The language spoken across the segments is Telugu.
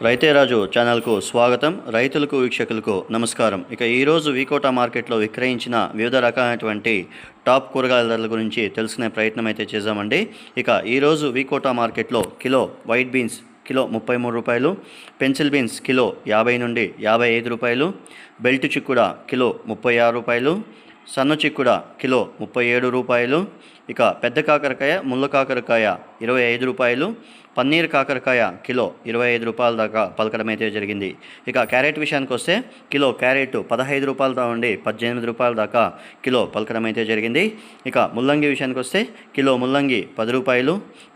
రైతే రాజు ఛానల్కు స్వాగతం. రైతులకు వీక్షకులకు నమస్కారం. ఇక ఈరోజు వీకోటా మార్కెట్లో విక్రయించిన వివిధ రకాలైనటువంటి టాప్ కూరగాయల ధరల గురించి తెలుసుకునే ప్రయత్నం అయితే చేద్దామండి. ఇక ఈరోజు వీకోటా మార్కెట్లో కిలో వైట్ బీన్స్ కిలో 33 రూపాయలు, పెన్సిల్ బీన్స్ కిలో 50 నుండి 55 రూపాయలు, బెల్ట్ చిక్కుడ కిలో 36 రూపాయలు, సన్న చిక్కుడ కిలో 37 రూపాయలు, ఇక పెద్ద కాకరకాయ ముళ్ళ కాకరకాయ 25 రూపాయలు, పన్నీర్ కాకరకాయ కిలో 25 రూపాయల దాకా పలకడం అయితే జరిగింది. ఇక క్యారెట్ విషయానికి వస్తే కిలో క్యారెట్ 15 రూపాయలతో ఉండి 18 రూపాయల దాకా కిలో పలకడం అయితే జరిగింది. ఇక ముల్లంగి విషయానికి వస్తే కిలో ముల్లంగి 10 రూపాయలు,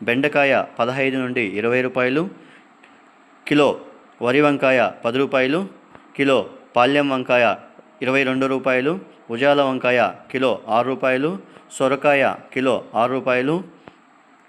బెండకాయ 15 నుండి 20 రూపాయలు, కిలో వరి వంకాయ 10 రూపాయలు, కిలో పాల్యం వంకాయ 22 రూపాయలు, ఉజాల వంకాయ కిలో 6 రూపాయలు, సొరకాయ కిలో 6 రూపాయలు,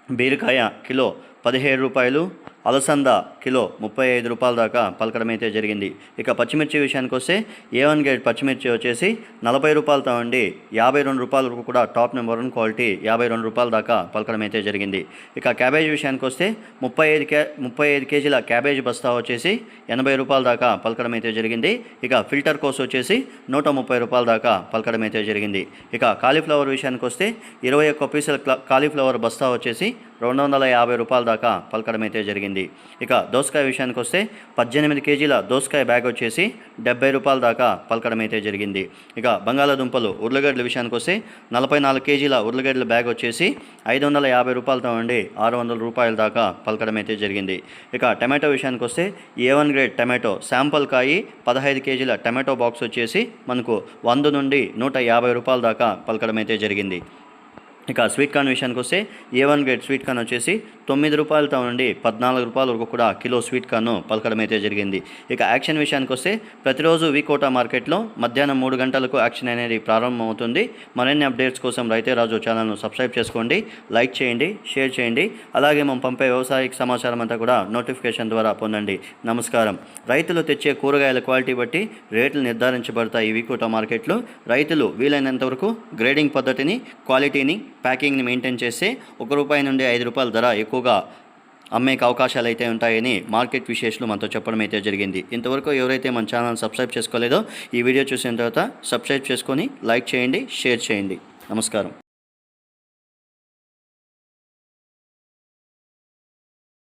బీరకాయ కిలో 17 రూపాయలు, అలసంద కిలో 35 రూపాయల దాకా పలకడం అయితే జరిగింది. ఇక పచ్చిమిర్చి విషయానికి వస్తే A1 గ్రేడ్ పచ్చిమిర్చి వచ్చేసి 40 రూపాయలతో ఉండి 52 రూపాయల వరకు కూడా టాప్ నెంబర్ 1 క్వాలిటీ 52 రూపాయల దాకా పలకడం అయితే జరిగింది. ఇక క్యాబేజ్ విషయానికి వస్తే 35 కేజీల క్యాబేజ్ బస్తా వచ్చేసి 80 రూపాయల దాకా పలకడం అయితే జరిగింది. ఇక ఫిల్టర్ కోస్ వచ్చేసి 130 రూపాయల దాకా పలకడం అయితే జరిగింది. ఇక కాలీఫ్లవర్ విషయానికి వస్తే 21 పీసుల కాలీఫ్లవర్ బస్తా వచ్చేసి 250 రూపాయల దాకా పలకడం అయితే జరిగింది. ఇక దోసకాయ విషయానికి వస్తే 18 కేజీల దోసకాయ బ్యాగ్ వచ్చేసి 70 రూపాయల దాకా పలకడం అయితే జరిగింది. ఇక బంగాళాదుంపలు ఉర్లగడ్డల విషయానికి వస్తే 44 కేజీల ఉర్లగడ్డల బ్యాగ్ వచ్చేసి 550 రూపాయలతో ఉండి 600 రూపాయల దాకా పలకడం అయితే జరిగింది. ఇక టమాటో విషయానికి వస్తే A1 గ్రేడ్ టమాటో శాంపుల్ కాయి 15 కేజీల టమాటో బాక్స్ వచ్చేసి మనకు 100 నుండి 150 రూపాయల దాకా పలకడం అయితే జరిగింది. ఇక స్వీట్ కార్న్ విషయానికి వస్తే A1 గ్రేడ్ స్వీట్ కార్న్ వచ్చేసి 9 రూపాయలతో నుండి 14 రూపాయల వరకు కూడా కిలో స్వీట్ కార్న్ పలకడం అయితే జరిగింది. ఇక యాక్షన్ విషయానికి వస్తే ప్రతిరోజు వీకోటా మార్కెట్లో మధ్యాహ్నం 3 గంటలకు యాక్షన్ అనేది ప్రారంభమవుతుంది. మరిన్ని అప్డేట్స్ కోసం రైతే రాజు ఛానల్ను సబ్స్క్రైబ్ చేసుకోండి, లైక్ చేయండి, షేర్ చేయండి. అలాగే మనం పంపే వ్యవసాయ సమాచారం అంతా కూడా నోటిఫికేషన్ ద్వారా పొందండి. నమస్కారం. రైతులు తెచ్చే కూరగాయల క్వాలిటీ బట్టి రేట్లు నిర్ధారించబడతాయి. ఈ వీకోటా మార్కెట్లో రైతులు వీలైనంత వరకు గ్రేడింగ్ పద్ధతిని, క్వాలిటీని, ప్యాకింగ్ని మెయింటైన్ చేస్తే ₹1 నుండి ₹5 ధర ఎక్కువగా అమ్మేకి అవకాశాలు అయితే ఉంటాయని మార్కెట్ విశేషాలు మనతో చెప్పడం అయితే జరిగింది. ఇంతవరకు ఎవరైతే మన ఛానల్ సబ్స్క్రైబ్ చేసుకోలేదో ఈ వీడియో చూసిన తర్వాత సబ్స్క్రైబ్ చేసుకొని లైక్ చేయండి, షేర్ చేయండి. నమస్కారం.